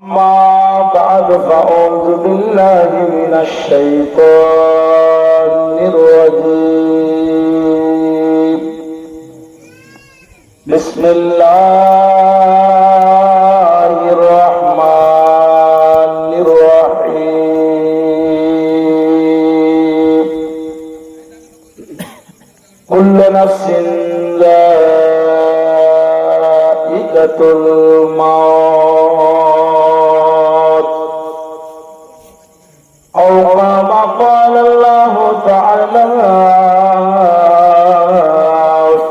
ما بعد فأعوذ بالله من الشيطان الرجيم بسم الله الرحمن الرحيم كل نفس ذائقة الموت أو كما قال الله تعالى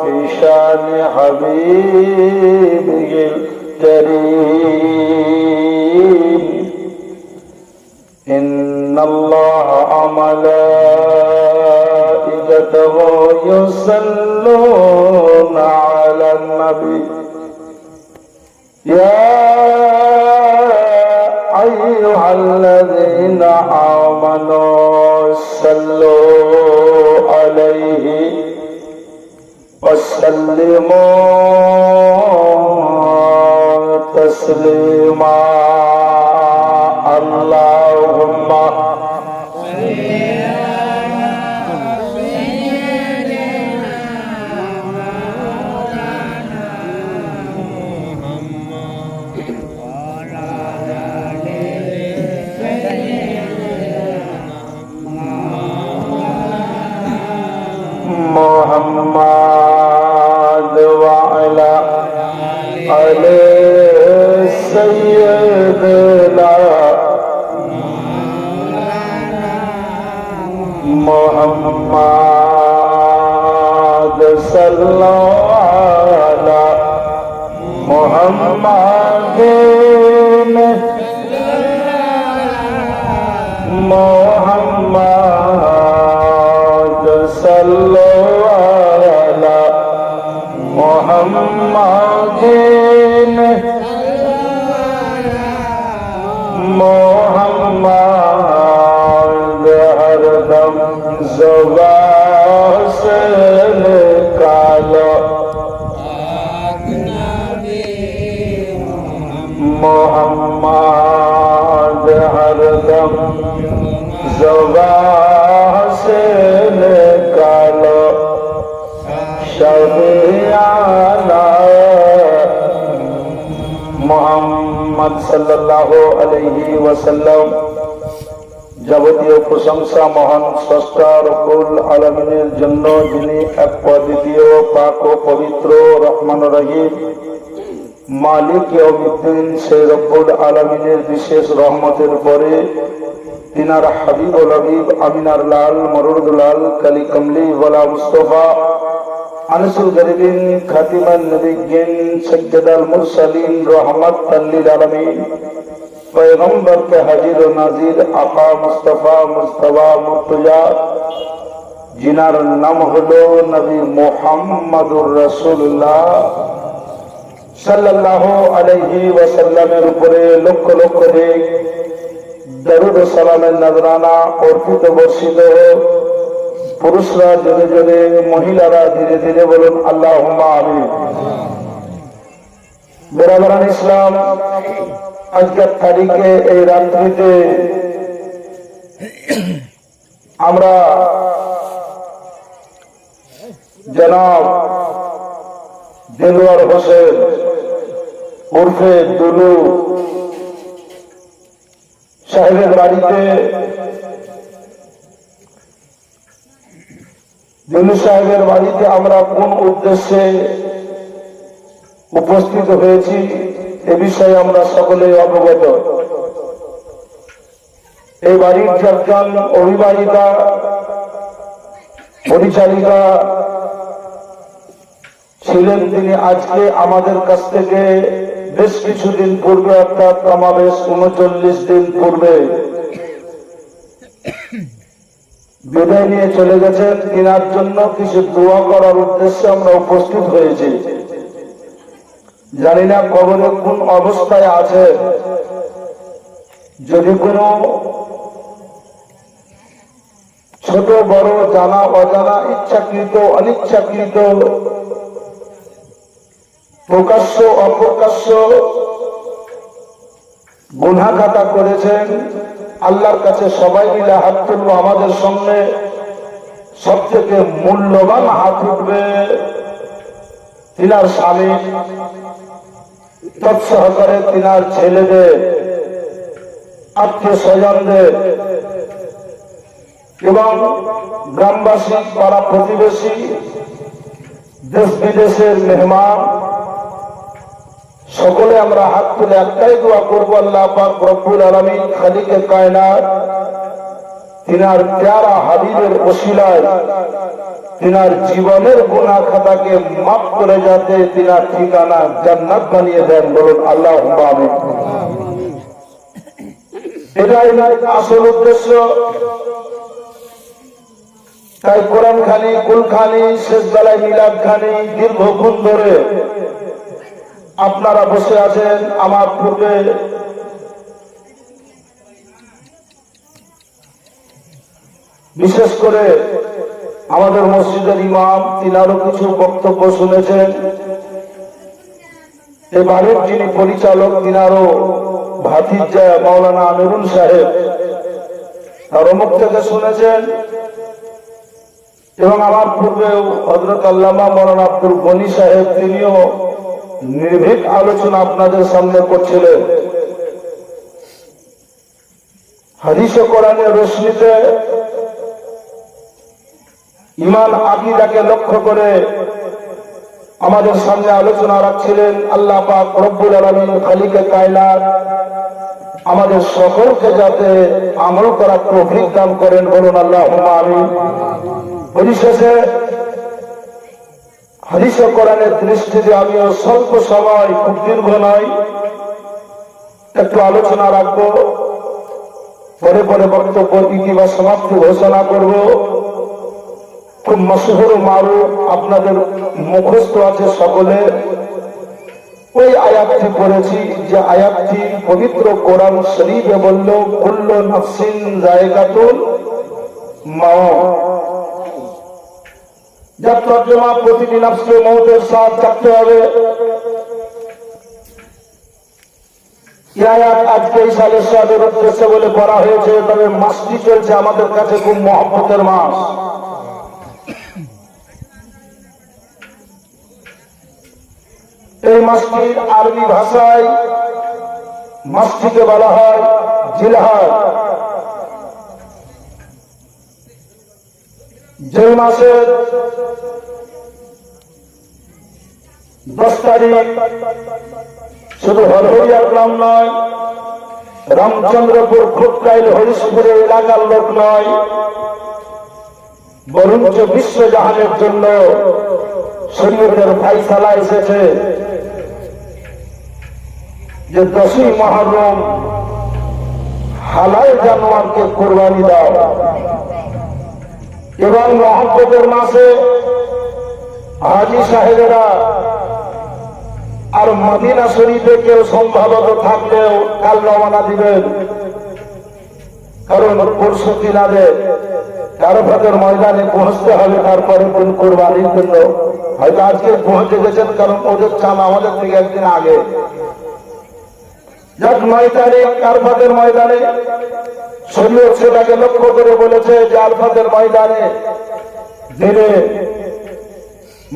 في شان حبيبه الكريم إن الله وملائكته يصلون على النبي يا أيها الذين آمنوا صلوا عليه وسلموا تسليما اللهم محمد وعلى آل سيدنا محمد صلى على محمد محمد صلى على محمد محمد हरदम ज़ुबान से निकालो मोहम्मद हरदम ज़ुबान से निकालो शफीआना मोहम्मद सल्लल्लाहु अलैहि वसल्लम। যাবতীয় প্রশংসা মহান স্রষ্টা রব্বুল আলামিনের জন্য, যিনি এক অদ্বিতীয় পাক ও পবিত্র রহমান রহিম মালিক ইয়াউমিদ্দিন। সেই রব্বুল আলামিনের বিশেষ রহমতের পরে তিনার হাবিবুল হাবিব আমিনার লাল মরুদ লাল কালি কমলি ওয়ালা মুস্তাফা আনসুল গরিবিন খাতিমান নবিয়্যিন সৈয়দুল মুরসালিন রহমাতাল লিল আলামিন पैगंबर के हाजिर व नाजिर आका मुस्तफा मुस्तफा मुर्तजा, जिनार नाम हलो नबी मुहम्मदुर रसूलुल्लाह सल्लल्लाहु अलैहि वसल्लमेर उपरे लक्ष लक्ष नेक दरूद व सालामेर नजराना अर्पित बर्षित হোক। পুরুষরা জোরে জোরে, মহিলারা ধীরে ধীরে বলুন আল্লাহুম্মা আমিন। বরাবরান ইসলাম, আজকের তারিখে এই রাত্রিতে আমরা জনাব দিলওয়ার হোসেন উর্ফে দুলু সাহেবের বাড়িতে, দুলু সাহেবের বাড়িতে আমরা কোন উদ্দেশ্যে উপস্থিত হয়েছি এ বিষয়ে আমরা সকলেই অবগত। এই বাড়ির একজন অভিভাবিকা পরিচারিকা ছিলেন, তিনি আজকে আমাদের কাছ থেকে বেশ কিছুদিন পূর্বে, অর্থাৎ কমাবেশ 39 দিন পূর্বে বিদায় নিয়ে চলে গেছেন। তিনার জন্য কিছু দোয়া করার উদ্দেশ্যে আমরা উপস্থিত হয়েছি। জানি না কবরে কোন অবস্থায় আছে, যদি কোনো ছোট বড় জানা অজানা ইচ্ছাকৃত অনিচ্ছাকৃত প্রকাশ্য অপ্রকাশ্য গুনাহ খাতা করেছেন, আল্লাহর কাছে সবাই মিলে হাত তুলবো। আমাদের সঙ্গে সবথেকে মূল্যবান হাত উঠবে তিনার স্বামী, তৎসহকারে তিনার ছেলেদের, আত্মীয় স্বজনদের এবং গ্রামবাসী, পাড়া প্রতিবেশী, দেশ বিদেশের মেহমান সকলে আমরা হাত তুলে একটাই দোয়া করবো, আল্লাহ পাক রব্বুল আলামিন খালিকে কায়নাত তিনার প্যারা হাবিবের ওসিলায় তিনার জীবনের গুনাহ খাতাকে মাফ করে যাতে তিনার ঠিকানা জান্নাত বানিয়ে দেন। বলুন আল্লাহুম্মা আমিন। এটাই আসল উদ্দেশ্য। তাই কোরআন খানি, কুলখানি, শেষ বেলায় মিলাদ খানি দীর্ঘক্ষণ ধরে আপনারা বসে আছেন। আমার পূর্বে বিশেষ করে আমাদের মসজিদের ইমাম, তিনারও কিছু বক্তব্য শুনেছেন। এই বাড়ির যিনি পরিচালক, তিনারও ভাতিজা মাওলানা আমিরুল সাহেব, তার মুখ থেকে শুনেছেন। এবং আমার পূর্বেও হযরত আল্লামা মাওলানা আব্দুল গনি সাহেব, তিনিও নির্ভীক আলোচনা আপনাদের সামনে করছিলেন। হাদিস ও কোরআনের রোশনীতে ঈমান আকীদাকে লক্ষ্য করে আমাদের সামনে আলোচনা রাখছিলেন। আল্লাহ পাক রব্বুল আলামিন খালিকে কায়নাত আমাদের সকলকে যাতে আমল করার তৌফিক দান করেন। বলুন আল্লাহুম্মা আমিন। পরিশেষে হাদিস ও কোরআনের দৃষ্টিতে আমিও স্বল্প সময়, খুব দীর্ঘ নয়, একটু আলোচনা রাখবো। পরে পরে বক্তব্য ইতিবা সমাপ্তি ঘোষণা করব। খুব মশহুর মারুফ, আপনাদের মুখস্থ আছে সকলে। ওই আয়াতটি পড়েছি, যে আয়াতটি পবিত্র কোরআন শরীফে বলল, কুল্লু নাফসিন যায়কাতুল মাউত। যার তর্জমা প্রতিটি নফসকে মৌতের স্বাদ চাখতে হবে। আজকে এই সালের স্বাদের উদ্দেশ্যে বলে করা হয়েছে, তবে মাসটি চলছে আমাদের কাছে খুব মহব্বতের মাস। এই মাসটির আরবি ভাষায় মাসটিকে বলা হয় জিলহজ। যে মাসের 10 তারিখ শুধু হরহরিয়া গ্রাম নয়, রামচন্দ্রপুর, খুটকাইল, হরিশপুরের এলাকার লোক নয়, বরঞ্চ বিশ্বজাহানের জন্য শরীয়তের ফায়সালা এসেছে যে 10ই মুহররম হালাল জানোয়ারকে কুরবানি দাও। এবং মহব্বতের মাসে হাজী সাহেবেরা আর মদিনা শরীফে কেউ সম্ভবত থাকলেও কাল রওনা দিবেন, কারণ পরশু দিনাদের আরাফাতের ময়দানে পৌঁছতে হবে। তারপরে কোন কুরবানির জন্য হয়তো আজকে পৌঁছে গেছেন, কারণ ওদের চাল আমাদের থেকে একদিন আগে। যাক, 9 তারিখ আরাফাতের ময়দানে শরীয়ত সেটাকে লক্ষ্য করে বলেছে যে আরাফাতের ময়দানে দিনে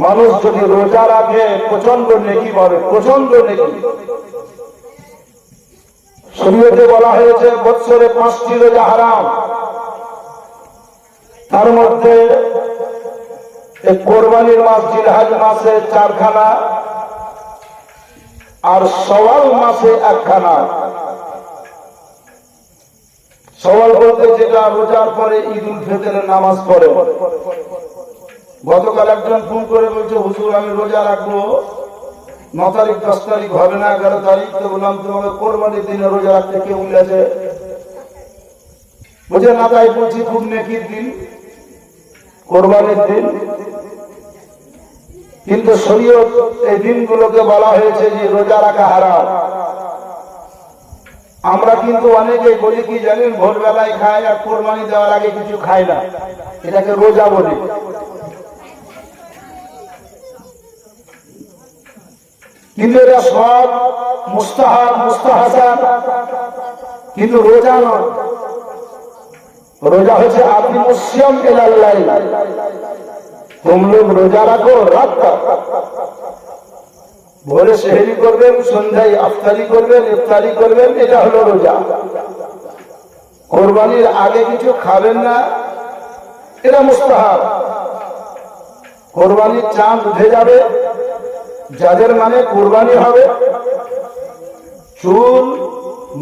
মানুষ যদি রোজা রাখে প্রচন্ড নেকি পাবে, প্রচন্ড নেকি। শরীয়তে বলা হয়েছে বৎসরে 5টি রোজা হারাম, তার মধ্যে কোরবানির মাস জিলহজ মাসে 4খানা আর সওয়াল মাসে 1খানা। সওয়াল বলতে যেটা রোজার পরে ঈদ উল ফিতরের নামাজ পড়ে। গতকাল একজন ফোন করে বলছে, হুজুর আমি রোজা রাখবো, 9 তারিখ 10 তারিখ হবে না, 11 তারিখ। তো বললাম তোমাকে কোরবানির দিনে রোজা রাখতে কে বলেছে? বুঝে না, তাই বলছি খুব নেকির দিন কোরবানির দিন। কিন্তু শরীয়ত এই দিনগুলোকে বলা হয়েছে যে রোজা রাখা হারাম। আমরা কিন্তু অনেকেই বলি কি জানেন, ভোরবেলায় খাই আর কোরবানি দেওয়ার আগে কিছু খাই না, এটাকে রোজা বলি। কিন্তু এটা সব মুস্তাহাব মুস্তাহাসান, কিন্তু রোজা নয়। रोजा है आदमी मुस्लिम तुम लोग रोजा रखो रात का भोरे सेहरी करबेन सन्ध्याय अफ्तारी करबेन इफ्तारी करबेन এটা হলো রোজা। কুরবানির আগে কিছু খাবেন না এটা মুস্তাহাব। কুরবানির চাঁদ উঠে যাবে, যাদের মানে কুরবানি হবে চুল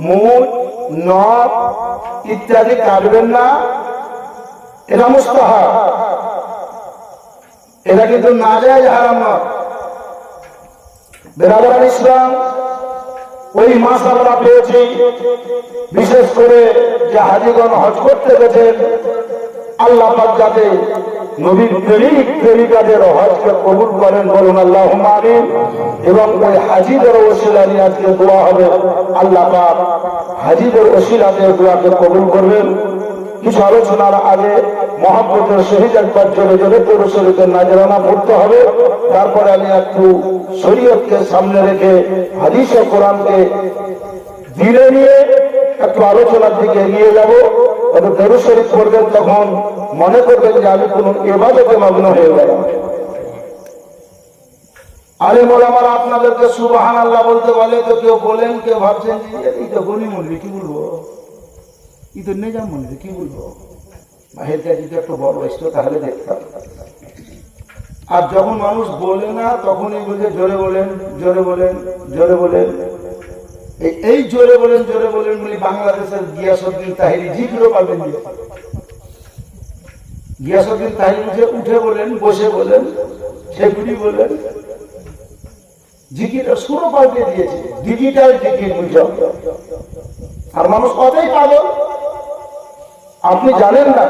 মুখ নখ ইত্যাদি কাটবেন না, এটা মুস্তাহাব। এটা কিন্তু নাজায়েজ হারাম নয়। বেরাদার ইসলাম, ওই মাস আমরা পেয়েছি বিশেষ করে যে হাজিগণ হজ করতে গেছেন, আল্লাহ পাক যাতে নবীর প্রেমিকাদের হজকে কবুল করেন, বলুন আল্লাহুম্মা আমিন। এবং ওই হাজিদের ওসিলা নিয়ে আজকে দোয়া হবে, আল্লাহ পাক হাজিদের ওসিলাতে দোয়াকে কবুল করবেন। কিছু আলোচনার আগে মহব্বতের শহীদ একবার জোরে জোরে পুরুষের নাজরানা পড়তে হবে। তারপরে আমি একটু শরীয়তকে সামনে রেখে হাদিস ও কোরআনকে দিলে নিয়ে একটু আলোচনার দিকে এগিয়ে যাব। দরুদ শরীফ পড়বেন, তখন মনে করবেন যে আমি কোন ইবাদতে মগ্ন হয়ে গেলাম। আলেম ওলামারা আপনাদেরকে সুবহানাল্লাহ বলতে বলে তো কেউ বলেন, কেউ ভাবছেন যে এই তো গনি মন্দির কি বলবো, এই তো নিজাম মন্দির কি বলবো, মাহেরটা যদি একটু বড় আসতো তাহলে দেখতাম। আর যখন মানুষ বলে না তখনই বলছে জোরে বলেন জোরে বলেন জোরে বলেন। এই জোরে বলেন জোরে বলেন বলি বাংলাদেশের গিয়াসউদ্দিন তাহিরি জিকিরও পাবেন। গিয়াসউদ্দিন তাহিরি উঠে বলেন, বসে বলেন, সেগুলি বলেন, জিকির সুরও পাল্টে দিয়েছে, ডিজিটাল জিকির বুঝো। আর মানুষ কতই পাগল আপনি জানেন না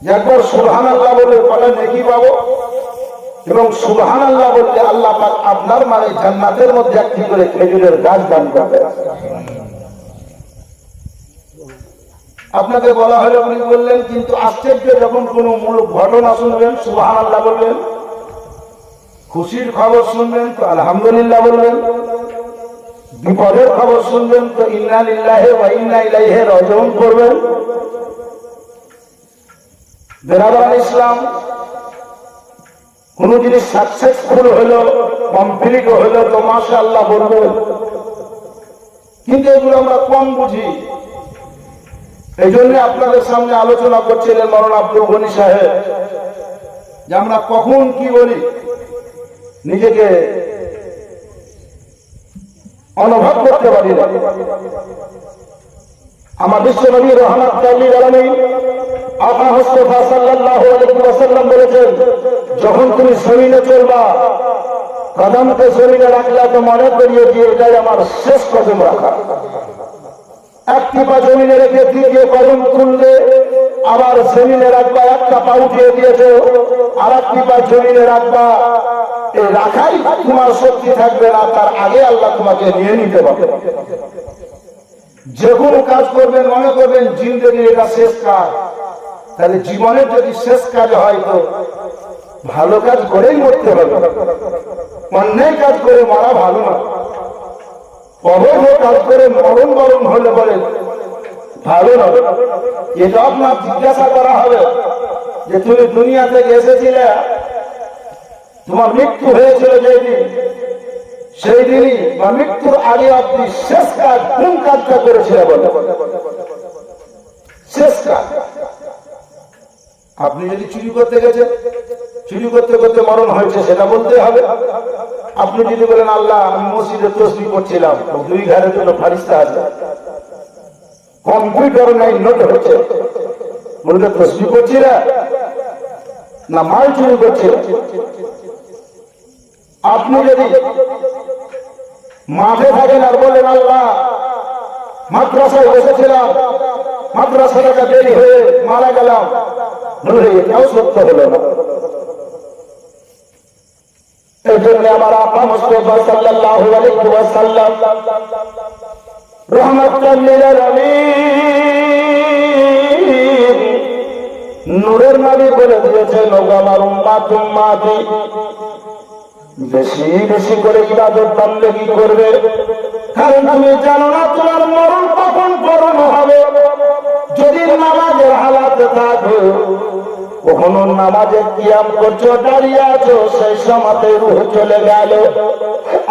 যে একবার সুবহানাল্লাহ বলে কটা নেকি পাবো, এবং সুবহানাল্লাহ বললে আল্লাহ পাক আপনার মানে জান্নাতের মধ্যে একটি করে খেজুরের গাছ দান করবে। আপনাকে বলা হলো উনি বললেন, কিন্তু আশ্চর্য যখন কোনো মূলক ঘটনা শুনবেন সুবহানাল্লাহ বলবেন, খুশির খবর শুনবেন তো আলহামদুলিল্লাহ বলবেন, বিপদের খবর শুনবেন তো ইন্না লিল্লাহি ওয়া ইন্না ইলাইহি রাজিউন করবেন। বেরাদার ইসলাম, কোন জিনিস সাকসেসফুল হলো, কমপ্লিট হলো তো মাশাআল্লাহ বলবেন, কিন্তু এগুলো আমরা কম বুঝি। এই জন্য আপনাদের সামনে আলোচনা করছিলেন মাওলানা আব্দুল গনি সাহেব, যে আমরা কখন কি বলি নিজেকে অনুভব করতে পারি না। আমার বিশ্ব নবী রাহমাতুল লিল আলামিন আকা মুস্তাফা সাল্লাল্লাহু আলাইহি ওয়াসাল্লাম বলেছেন, যখন তুমি জমিনে চলবা কদমকে জমিনে রাখলা তো মনে করিয়ে দিয়ে এটাই আমার শেষ কদম রাখা। একটি পা জমিনে রেখে দ্বিতীয় কদম তুললে আবার জমিনে রাখবা, একটা পা উঠিয়ে দিয়েছে আর একটি পা জমিনে রাখবা, এই রাখাই তোমার শক্তি থাকবে না, তার আগে আল্লাহ তোমাকে নিয়ে নিতে পারবে। যে কোনো কাজ করবেন মনে করবেন জিন্দেগির এটা শেষ কাজ, তাহলে জীবনের যদি শেষ কাজ হয় তো ভালো কাজ করেই মরতে হবে, অন্যায় কাজ করে মরা ভালো না। অবৈধ কাজ করে মরণ বরণ হলে বলে ভালো না। এটা আপনার জিজ্ঞাসা করা হবে যে তুমি দুনিয়া থেকে এসেছিলে, তোমার মৃত্যু হয়েছিল যেদিন, সেই দিনই বা মৃত্যুর আগে আপনি শেষ কাজ কোন কাজটা করেছিলেন বলে শেষ কাজ। আপনি যদি চুরি করতে গেছেন, চুরি করতে করতে মরণ হয়েছে সেটা বলতে হবে। আপনি যদি বলেন আল্লাহ আমি মসজিদে তসবিহ করছিলাম, 2 ঘরের জন্য ফারিস্তা আছে, কম্পিউটার নাই নোট হচ্ছে, বলতে তসবিহ করছিলা না মাল চুরি করছিল। আপনি যদি মাঠে থাকেন আর বলেন আল্লাহ মাদ্রাসায় বসেছিলাম, মাদ্রাসাটা দেরি হয়ে মারা গেলাম, এটাও সত্য হলো না। এই জন্য আমার আপা মুস্তাফা সাল্লাল্লাহু আলাইহি ওয়াসাল্লাম রাহমাতুল লিল আলামিন নূরের নবী বলে দিয়েছেন, ও আমার উম্মাত উম্মাতি, বেশি বেশি করে ইবাদত বন্দেগী করবে, কারণ তুমি জানো না তোমার মরণ কখন পড়ানো হবে। যদি নামাজের হালাতে থাকো, কখনো নামাজে কিয়াম করছো, দাঁড়িয়ে আছো, সেই সময়তে রূহ চলে গেল,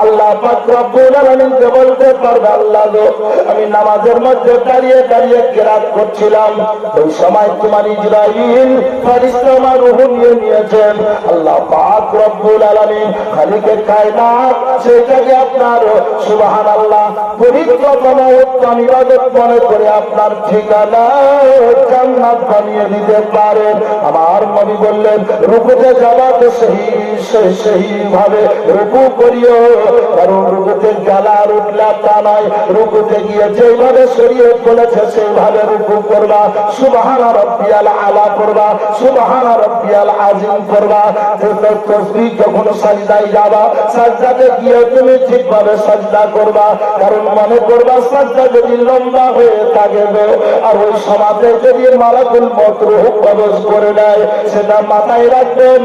আল্লাহ পাক রব্বুল আলামিনকে বলতে পারবে, আল্লাহ গো আমি নামাজের মধ্যে দাঁড়িয়ে দাঁড়িয়ে কিরাত করছিলাম, ওই সময় তোমার ইজরাইল ফেরেশতা আমার রূহ নিয়ে নিয়েছেন। আল্লাহ পাক রব্বুল আলামিন খালিকে কায়নাত সেটাকে আপনার সুবহানাল্লাহ পবিত্রতম উত্তম ইবাদত মনে করে আপনার ঠিকানা জান্নাত বানিয়ে দিতে পারেন। আমার নবী বললেন, রুকুতে যাবা তো সেই ভাবে রুকু করিও, কারণ রুকুতে গেলা আর উঠলা তা নয়, রুকুতে গিয়ে যেভাবে শরীয়ত বলেছে সেইভাবে রুকু করবা, সুবহানা রাব্বিয়াল আলা করবা, সুবহানা রাব্বিয়াল আযীম করবা। তাসবিহ যখন সাজদায় যাবা, সাজদাতে গিয়ে তুমি ঠিকভাবে সাজদা করবা, কারণ মনে করবা সাজদা যদি লম্বা হয়ে থাকে আর ওই সমাজে যদি মালাকুল মউত রূহ কবজ করে নেয়, সেটা মাথায় রাখবেন,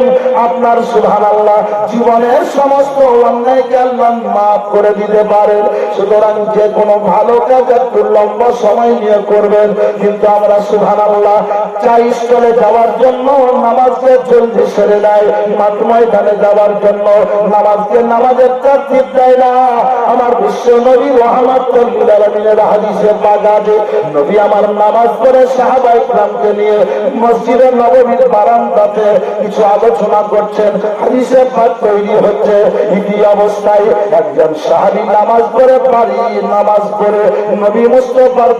আপনার সুবহানাল্লাহ জীবনের সমস্ত অন্যায়কে আল্লাহ মাফ করে দিতে পারেন। সুতরাং যে কোনো ভালো কাজ একটু লম্বা সময় নিয়ে করবেন, কিন্তু আমরা সুবহানাল্লাহ চাই স্থলে যাওয়ার জন্য নামাজকে জলদি সেরে নেয়, মাঠ ময়দানে যাওয়ার জন্য নামাজকে নামাজের তারতিব দেয় না। আমার বিশ্ব নবী রাহমাতুল লিল আলামিনের হাদিসে পাক আছে, নবী আমার নামাজ পড়ে সাহাবায়ে কিরামকে নিয়ে মসজিদে নববীর বারান্দাতে কিছু আলোচনা করছেন, হাদিসে পাক তৈরি হচ্ছে। এই অবস্থায় একজন সাহাবী নামাজ পড়ে নামাজ পড়ে নবী মুস্তাফার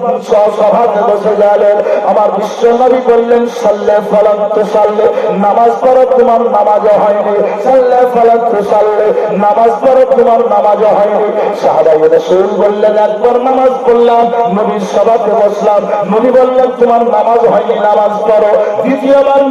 সভাতে বসে গেলেন। আমার বিশ্ব নবী বললেন, সাল্লে ফালান তুসাল্লে, নামাজ পড়ো তোমার নামাজ হয়নি, সাল্লে ফালান তুসাল্লে, নামাজ পড়ো তোমার নামাজ হয়নি। সাহাবায়ে রাসূল বললেন, একবার নামাজ পড়লাম, নবীর সভাতে বসলাম, নবী বললেন তোমার নামাজ হয়নি, নামাজ পড়ো। দ্বিতীয়বার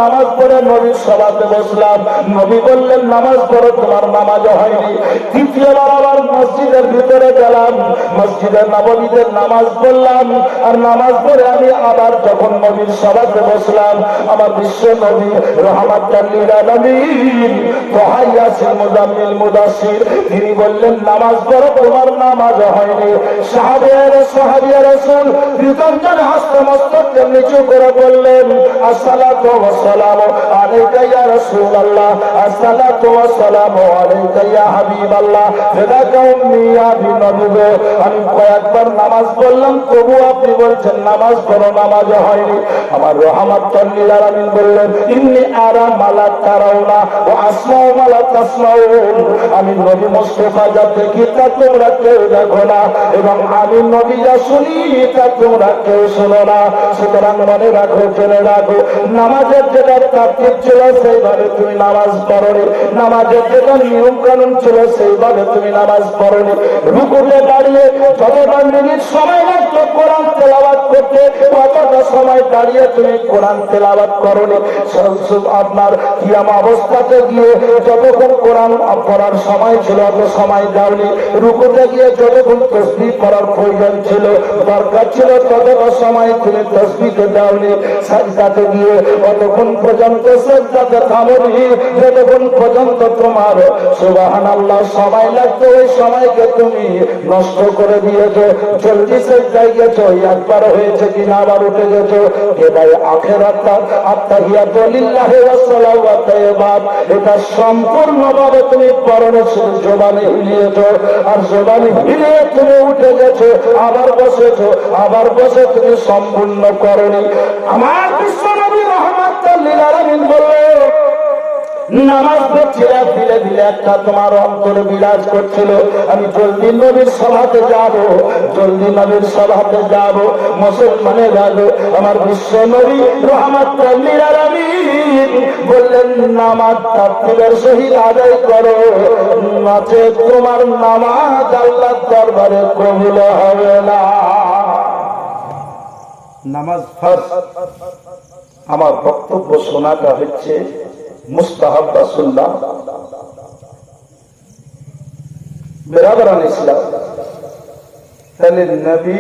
নামাজ পড়ে নবীর সভাতে বসলাম, নবী বললেন নামাজ পড়ো তোমার নামাজ হয়নি। তৃতীয়বার আবার মসজিদের ভিতরে গেলাম, মসজিদে নববীতে নামাজ পড়লাম, আর নামাজ পড়ে আমি আবার যখন নবীর সভাতে বসলাম, আমার বিশ্ব নবী রাহমাতুল লিল আলামিন তাহা ইয়াসিন মুজাম্মিল মুদাসসির তিনি বললেন নামাজ পড়ো তোমার নামাজ হয়নি। সাহাবিয়া রাসূল দুইজন হাসতে মস্তককে নিচু করে বললেন, আসসালাতু ওয়াসসালামু আলাইকা ইয়া রাসূলুল্লাহ, আসসালাতু ওয়াসসালামু আলাইকা ইয়া হাবিবাল্লাহ, ফিদাকা উম্মি ইয়া নবী গো, আমি কয়েকবার নামাজ পড়লাম, তবু আপনি বলছেন নামাজ পড়ো, নামাজ হয়নি। আমার রাহমাতুল লিল আলামিন বললেন, ইন্নী আরা মালা তারাউনা ওয়া আসমাউ মালা তাসমাউন, আমি নবী মুস্তাফা যা দেখি তা তোমরা কেউ দেখো না, এবং আমি নবী যা শুনি তা তোমরা কেউ শোনো না। সুতরাং মনে রাখো, জেনে রাখো, নামাজের যেটা তারতিব ছিল সেইভাবে তুমি নামাজ পড়োনি, নামাজের যেটা নিয়ম কানুন ছিল সেইভাবে তুমি নামাজ পড়োনি। রুকুতে দাঁড়িয়ে যতটা মিনিট সময় লাগতো কোরআন তেলাওয়াত করতে, ততটা সময় দাঁড়িয়ে তুমি কোরআন তেলাওয়াত করোনি। আপনার কিয়াম অবস্থাতে গিয়ে যতক্ষণ কোরআন পড়ার সময় ছিল অত সময় দাওনি, রুকুতে গিয়ে যতক্ষণ তাসবিহ পড়ার প্রয়োজন ছিল, দরকার ছিল, ততটা সময় তুমি তাসবিহকে দাওনি। সাজদাতে গিয়ে অতক্ষণ পর্যন্ত সাজদাতে থামোনি যতক্ষণ পর্যন্ত তোমার সুবহানাল্লাহ সময় লাগতো, ওই সময়কে তুমি নষ্ট করে দিয়েছো। জলদি সাজদায় গেছো, একবার হয়েছে কিনা আবার উঠে গেছো। এটাই আখিরাত, আত্তাহিয়াতু লিল্লাহি ওয়াস সালাওয়াতু তাইয়্যিবাত, এটা সম্পূর্ণভাবে তুমি পড়ো, শুধু জবানে হিলিয়েছো, আর জবানে হিলিয়ে তুমি উঠে গেছো, আবার বসেছো, আবার বসে তুমি সম্পূর্ণ করনি। আমার বিশ্ব নবী রাহমাতুল লিল আলামিন বললেন, নামাজ পড়ছিলাম, ধীরে ধীরে একটা তোমার অন্তরে বিরাজ করছিল, আমি জলদি নবীর সভাতে যাব, জলদি নবীর সভাতে যাব, মুসলমানের যাব। আমার বিশ্ব নবী রাহমাতুল লিল আলামিন বললেন, নামাজ তারতিবের সহিত আদায় করো, নচেৎ তোমার নামাজ আল্লাহর দরবারে কবুল হবে না। নামাজ ফারজ। আমার বক্তব্য শোনাটা হচ্ছে মুস্তাহাব বা সুন্নাহ। বেরাবরান ইসলাম, তাহলে নবী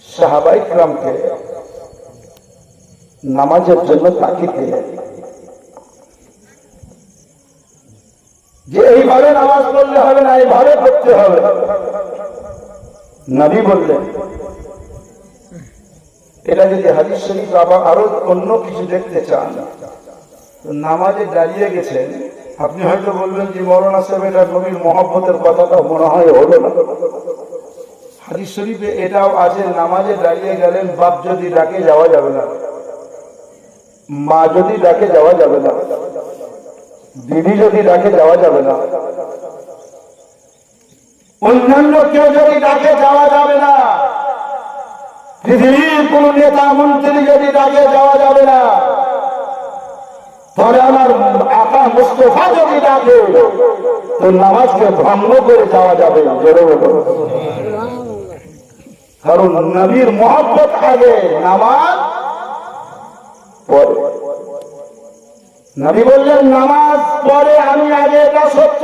সাহাবায়ে কিরামকে নামাজের জন্য তাকিদ দিলেন। যে এইভাবে নামাজ পড়লে হবে না, এইভাবে পড়তে হবে। নবী বললেন, এটা যদি হাদিস শরীফ আবার আরো অন্য কিছু দেখতে চান, নামাজে দাঁড়িয়ে গেছেন, আপনি হয়তো বলবেন যে মৌলানা সাহেব এটা নবীর মহব্বতের কথাটা মনে হয় হলো না। হাদিস শরীফে এটাও আছে, নামাজে দাঁড়িয়ে গেলেন, বাপ যদি ডাকে যাওয়া যাবে না, মা যদি ডাকে যাওয়া যাবে না, দিদি যদি ডাকে যাওয়া যাবে না, অন্যান্য কেউ যদি ডাকে যাওয়া যাবে না, পৃথিবীর কোন নেতা মন্ত্রী যদি ডাকে যাওয়া যাবে না, তবে আমার আকা মুস্তফা যদি ডাকে তো নামাজকে ভঙ্গ করে যাওয়া যাবে। কারণ নবীর মহব্বত আগে, নামাজ পরে। নবী বললেন নামাজ পরে, আমি আগে, এটা সত্য,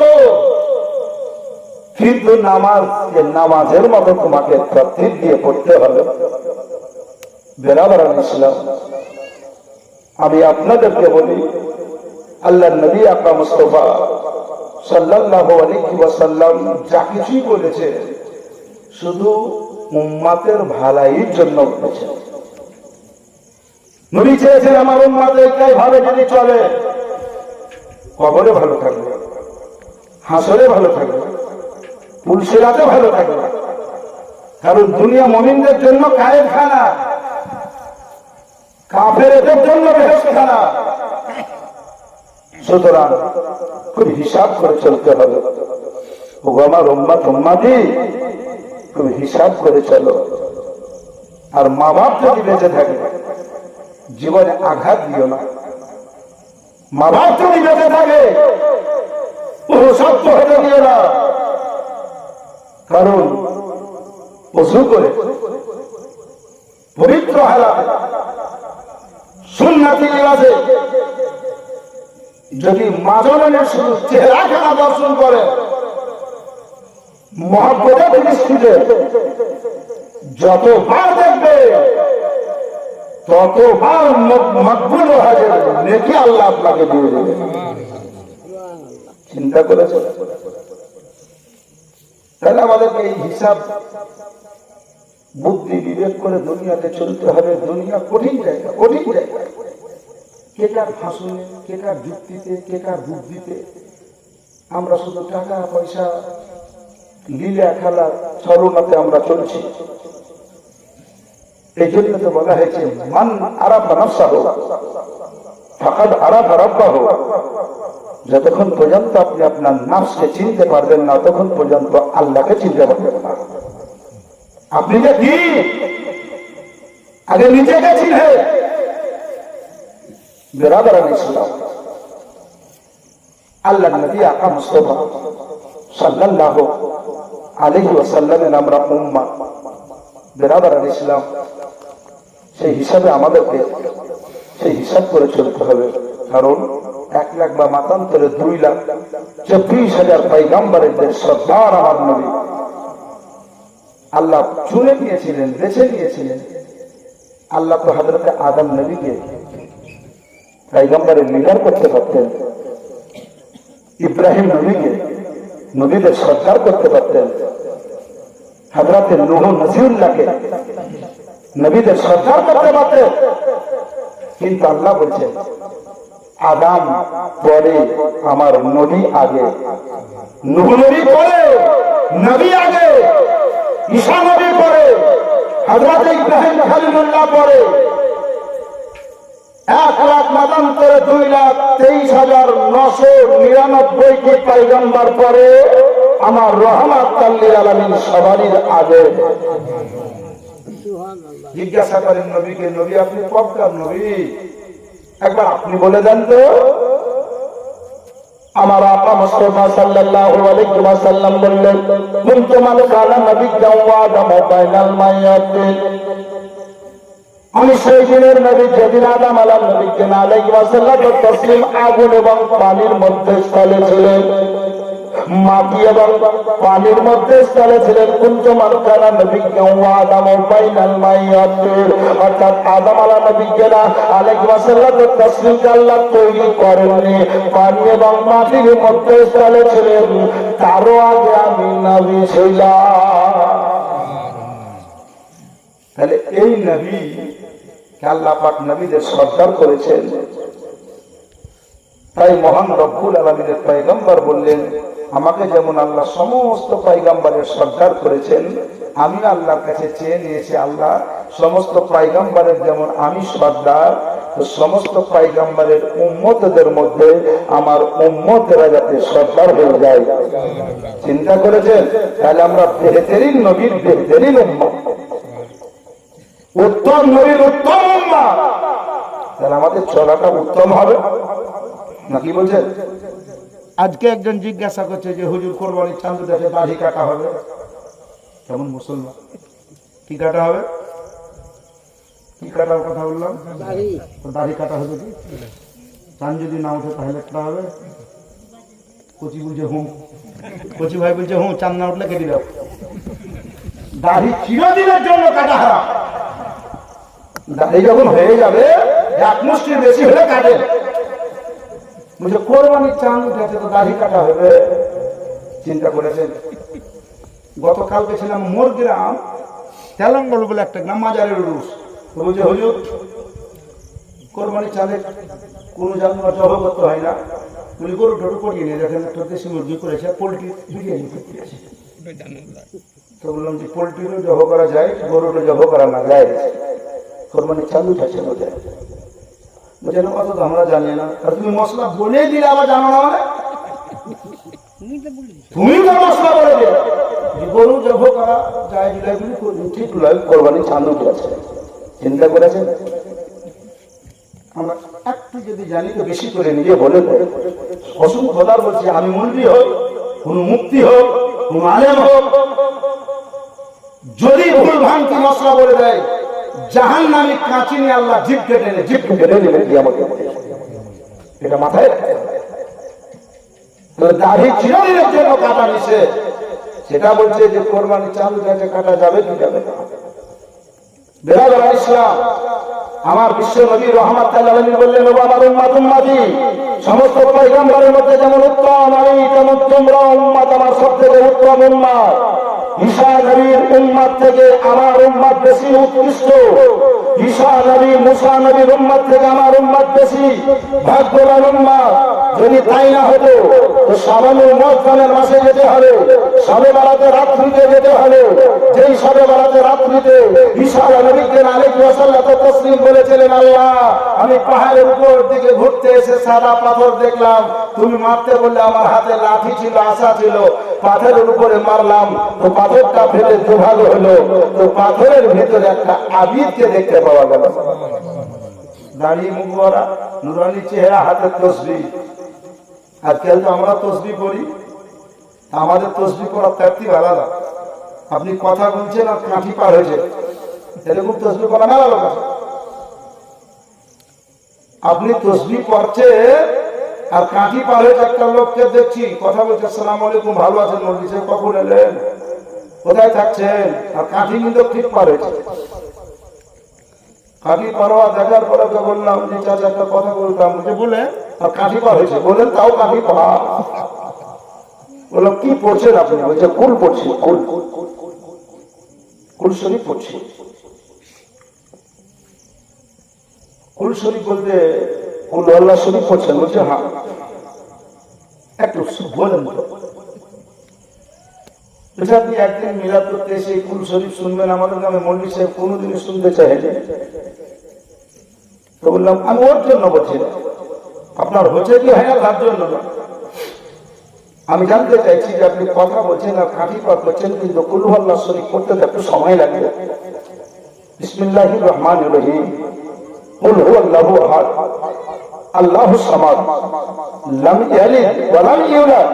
কিন্তু নামাজের মতো তোমাকে তরতিব দিয়ে পড়তে হবে। বেরাবার ইসলাম, আমি আপনাদেরকে বলি, আল্লাহ নবী আকরাম মুস্তাফা সাল্লাল্লাহু আলাইহি ওয়াসাল্লাম যা কিছুই বলেছে শুধু উম্মতের ভালাইয়ের জন্য বলেছে। নবী চেয়েছেন আমার উম্মত একটাই ভাবে যদি চলে, কবরে ভালো থাকবে, হাসরে ভালো থাকবে, পুলসিরাতে ভালো থাকবে। কারণ দুনিয়া মুমিনদের জন্য কায়েদখানা, কাফেরদের জন্য বেহেশতখানা। সুতরাং খুব হিসাব করে চলতে হবে। ও আমার উম্মতি, খুব হিসাব করে চলো। আর মা বাপ যদি বেঁচে থাকে, জীবনে আঘাত দিও না। মা বাপ যদি বেঁচে থাকে, অসত্য হতে দিও না। কারণ ওযু করে পবিত্র হালাতে সুন্নতি লিবাসে যদি মা জননীর শুধু চেহারাখানা দর্শন করে, মহব্বতের দৃষ্টিতে যতবার দেখবে ততবার মকবুল হয়ে যাবে, নেকি আল্লাহ আপনাকে দিয়ে দেবে। চিন্তা করেছে? তাহলে আমাদেরকে এই হিসাব বুদ্ধি বিবেক করে দুনিয়াতে চলতে হবে। দুনিয়া কঠিন জায়গা, কঠিন জায়গা। কে কার ভাষণে, কে কার যুক্তিতে, কে কার বুদ্ধিতে আমরা শুধু টাকা পয়সা লীলা খেলা ছলনাতে আমরা চলছি। এই জন্য তো বলা হয়েছে মান আরাফা নাফসাহু ফাকাদ আরাফা রাব্বাহু। যতক্ষণ পর্যন্ত আপনি আপনার নাফসকে চিনতে পারবেন না, ততক্ষণ পর্যন্ত আল্লাহকে চিনতে পারবেন না। আপনি যে কি আগে নিজেকে চিনে। বেরাদারান ইসলাম, আল্লাহ নবী আকরাম মুস্তাফা সাল্লাল্লাহু আলাইহি ওয়াসাল্লামের আমরা উম্মাহ। বেরাদারান ইসলাম, সেই হিসাবে আমাদেরকে সেই হিসাব করে চলতে হবে। কারণ 1 লাখ বা মাতান্তরে 2,24,000 পয়গম্বরের সর্দার আমার নবী আল্লাহ চুনে নিয়েছিলেন, বেছে নিয়েছিলেন। আল্লাহ তো হযরত আদম নবীকে পয়গম্বরের লিডার করতে পারতেন, ইব্রাহিম নবীকে নবীদের সর্দার করতে পারতেন, হযরত নূহ নজিউল্লাহকে নবীদের সর্দার করতে পারতেন। কিন্তু আল্লাহ বলছেন আদম পরে, আমার নবী আগে। নূহ নবী পরে, নবী আগে। ঈসা নবী পরে, হযরত ইব্রাহিম খলিলুল্লাহ পরে। 1 লাখ মতান্তরে 2,23,999 পয়গম্বর পরে, আমার রহমাতুল লিল আলামিন সবারই আগে। জিজ্ঞাসা করেন নবীকে, নবী আপনি কবকার নবী? একবার আপনি বলে দেন তো। আমার আকা মুস্তাফা সাল্লাল্লাহু আলাইহি ওয়াসাল্লাম বললেন, কুনতু মান কানা নাবিয়্যান ওয়া আদম বাইনাল মায়াতিন। আমি সেই দিনের নবী, যেদিন আদম আলাইহিস সালাম আলাইহি ওয়াসাল্লাম তাসলিম আগুন এবং পানির মধ্যে স্থলে ছিলেন। মাটি এবং পানির মধ্যে স্থলে ছিলেন কুঞ্জমান কানা নবিজ্ঞ আদম বাইনাল মাইয়াতের, অর্থাৎ আদম আলাইহিস নবিজ্ঞরা আলাইহিস ওয়াসাল্লাম তাসলিমকে আল্লাহ তৈরি করেননি, পানি এবং মাটির মধ্যে স্থলে ছিলেন, তারও আগে আমি নবী ছিলাম। তাহলে এই নবী আল্লাহ পাক নবীদের সর্দার করেছেন। তাই মহান রব্বুল আলামিনের পয়গম্বর বললেন, আমাকে যেমন আল্লাহ সমস্ত পয়গম্বরের সর্দার করেছেন, আমি আল্লাহর কাছে চেয়ে নিয়েছি, আল্লাহ সমস্ত পয়গম্বরের যেমন আমি সর্দার, তো সমস্ত পয়গম্বরের উম্মতদের মধ্যে আমার উম্মতেরা যাতে সর্দার হয়ে যায়। চিন্তা করেছেন? তাহলে আমরা বেহতরিন নবীর বেহতরিন উম্মত, উত্তম নবীর উত্তম উম্মত, তাহলে আমাদের চলাটা উত্তম হবে নাকি বলছেন? আজকে একজন জিজ্ঞাসা করছে যে হুজুর কোরবানির চাঁদ দেখে দাড়ি কাটা হবে, কেমন মুসলমান? কি কাটা হবে? কি কাটার কথা বললাম? দাড়ি কাটা হবে। কি চাঁদ যদি না ওঠে তাহলে একটা হবে? কচি বলছে হুম, কচি ভাই বলছে হুম, চাঁদ না উঠলে কেটে দাও। দাড়ি চিরদিনের জন্য কাটা হারাম। দাড়ি যখন হয়ে যাবে এক মুষ্টির বেশি হলে কাটে। বুঝে কোরবানির চাঁদ উঠেছে তো দাড়ি কাটা হবে। চিন্তা করেছেন? গতকালকে ছিলাম মোর গ্রাম তেলঙ্গল বলে একটা গ্রাম, মাজারের রুস। বুঝে হুজুর কোরবানির চাঁদে কোনো জানোয়ার জব করতে হয় না, উনি গরু টরু করিয়ে নিয়ে দেখেন একটা দেশি মুরগি করেছে, পোলট্রি বিরিয়ানি করতেছে। তো বললাম যে পোলট্রিরও জব করা যায়, গরুরও জব করা না যায়, কোরবানির চাঁদ উঠেছে বোঝে বুঝে না, কথা তো আমরা জানি না। আর তুমি মশলা বলে দিলে আবার জানো না, মানে তুমি তো মশলা বলে দিলে গরু জব করা যায়, ঠিক নয়, কোরবানির চাঁদ উঠেছে। চিন্তা করেছেন? আমরা একটু যদি জানি তো বেশি করে নিজে বলে দেয়। কসম খোদার বলছি, আমি মুলবি হোক, কোন মুক্তি হোক, কোন আলেম হোক, যদি ভুল ভ্রান্তি মশলা বলে দেয়, জাহান্নামী কাঁচি নিয়ে আল্লাহ জিভ কেটে নেবে আমাকে। এটা মাথায় দাড়ি চিরদিনের জন্য কাটা নিছে, সেটা বলছে যে কোরবানির চাঁদ উঠেছে, কাটা যাবে কি যাবে না? বেরাদর ইসলাম, আমার বিশ্ব নবী রাহমাতুল আলামিন বললেন, ও আমার উম্মত উম্মতি, সমস্ত পয়গম্বরের মধ্যে যেমন উত্তম আমি, তেমন তোমরা উম্মত আমার সবথেকে উত্তম উম্মত। ঈসা নবীর উম্মত থেকে আমার উম্মত বেশি উৎকৃষ্ট, ঈসা নবী মুসা নবীর উম্মত থেকে আমার উম্মত বেশি ভাগ্যবান উম্মত। যদি তাই না হতো তো শাবানুল মুআজ্জামের মাসে যেতে হবে, শবে বরাতে রাত্রিতে যেতে হবে, যেই শবে বরাতে রাত্রিতে ঈসা নবীকে আলাইহিস ওয়াসাল্লাম তাসলিম বলেছিলেন, আল্লাহ আমি পাহাড়ের উপর দিকে ঘুরতে এসে সাদা পাথর দেখলাম, তুমি মারতে বললে আমার হাতে লাঠি ছিল, আশা ছিল, পাথরের উপরে মারলাম তো পাথরটা ফেলে দুভাগ হলো, তো পাথরের ভিতরে একটা আবিদকে দেখতে পাওয়া গেল, দাড়ি মুখ ভরা, নুরানি চেহারা, হাতের তসবিহ। আজকাল তো আমরা তসবিহ করি, আমাদের তসবিহ করার তরতিব আলাদা। আপনি কথা বলছেন আর কাঠি পার হয়েছে, এরকম তসবিহ করা মেলা লোক আছে। আপনি তসবিহ করছে আর কাঠি পার হয়েছে, একটা লোককে দেখছি কথা বলছে, আসসালামু আলাইকুম, ভালো আছেন মৌলভী সাহেব, কখন এলেন, কোথায় থাকছেন, আর কাঠি কিন্তু ঠিক পার হয়েছে। কাঠি পার হওয়া দেখার পরে তো বললাম যে চাচা একটা কথা বলতাম, যে বলে আর কাঠি পার হয়েছে, বলেন তাও কাঠি পা। বললাম কি পড়ছেন আপনি? বলছে কুল পড়ছি, কুল শরীফ পড়ছি। কুল শরীফ বলতে কুল আল্লাহ শরীফ পড়ছেন? বলছে হ্যাঁ। একটু বলেন তো। আপনি একদিন মিলাদ করতে এসে কুল শরীফ শুনবেন, আমাদের গ্রামে মৌলভী সাহেব কোনোদিনই শুনতে চাইনি। তো বললাম আমি ওর জন্য বলছি না, আপনার হচ্ছে কি হয় না তার জন্য না, আমি জানতে চাইছি যে আপনি কথা বলছেন আর কাঠি পার করছেন, কিন্তু কুল আল্লাহ শরীফ করতে একটু সময় লাগবে। বিসমিল্লাহির রহমানির রহিম, কুল হুয়াল্লাহু আহাদ, আল্লাহুস সামাদ, লাম ইয়ালিদ ওয়া লাম ইউলাদ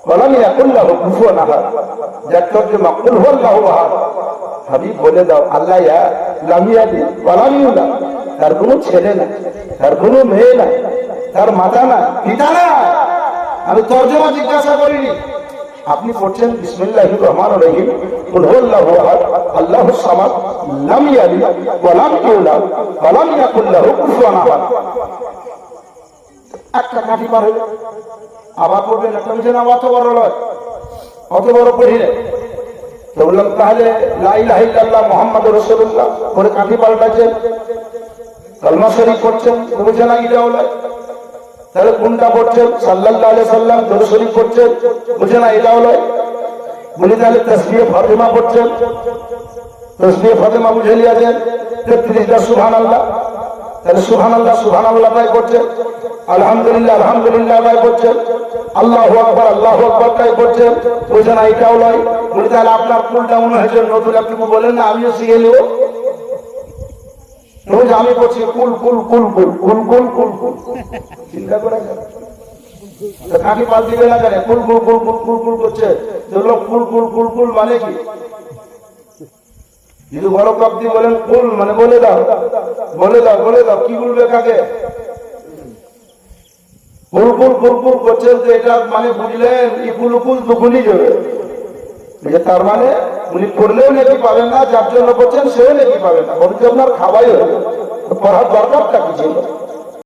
ওয়া লাম ইয়াকুল লাহু কুফুয়ান আহাদ। যার তরজমা কুল হুয়াল্লাহু আহাদ। হাবিব বলে দাও, আল্লাহ ইয়া লাম ইয়ালিদ ওয়া লাম ইউলাদ, তার কোনো ছেলে না, তার কোনো মেয়ে না, তার মাতা না, পিতা না, আমি তর্জমা জিজ্ঞাসা করিনি। আপনি পড়ছেন বিসমিল্লাহির রহমানির রহিম, কুল হুয়াল্লাহু আহাদ, আল্লাহুস সামাদ, লাম ইয়ালিদ ওয়া লাম ইউলাদ ওয়া লাম ইয়াকুল লাহু কুফুয়ান আহাদ। একটা কাঠি পার হয়ে আবার পড়বেন, একটা বুঝে না অত বড় নয়, অত বড় পড়িলে তো বললাম তাহলে লা ইলাহা ইল্লাল্লাহ মুহাম্মাদুর রাসূলুল্লাহ পরে কাঠি পাল্টাচ্ছেন, কালমা শরীফ পড়ছেন, বুঝে না এটাও নয়, তাহলে কোনটা পড়ছেন? সাল্লাল্লাহু আলাইহি সাল্লাম দরুদ শরীফ পড়ছেন, বুঝে না এটাও নয়। বলি তাহলে তাসবিহ ফাতিমা পড়ছেন, তাসবিহ ফাতিমা বুঝে নিয়েছেন 33টা সুবহানাল্লাহ, তাহলে সুবহানাল্লাহ সুবহানাল্লাহ তাই করছেন, আলহামদুলিল্লাহ আলহামদুলিল্লাহ তাই করছেন, আল্লাহু আকবার তাই করছেন, বুঝে না এটাও নয়। বলি তাহলে আপনার কুলটা মনে হয়েছে নতুন একটু বলেন না, আমিও শিখে নেব। আমি করছি কুল কুল কুল কুল কুল কুল কুল কুল, চিন্তা করে কাঠি পাল দিবে না কেন? কুল কুল কুল কুল কুল কুল করছে, কুল কুল কুল কুল মানে কি? যদি বড় কাপ দিয়ে বলেন কুল মানে বলে দাও, বলে দাও, বলে দাও, কি বলবে কাকে? কুল কুল কুল কুল করছেন, তো এটা মানে বুঝলেন ইকুল উকুল দুকুলি যাবে, তার মানে উনি করলেও নাকি পাবেন না, যার জন্য করছেন সেও নাকি পাবেন না, বরঞ্চ আপনার খাওয়াই হবে। পড়ার দরকারটা কি ছিল?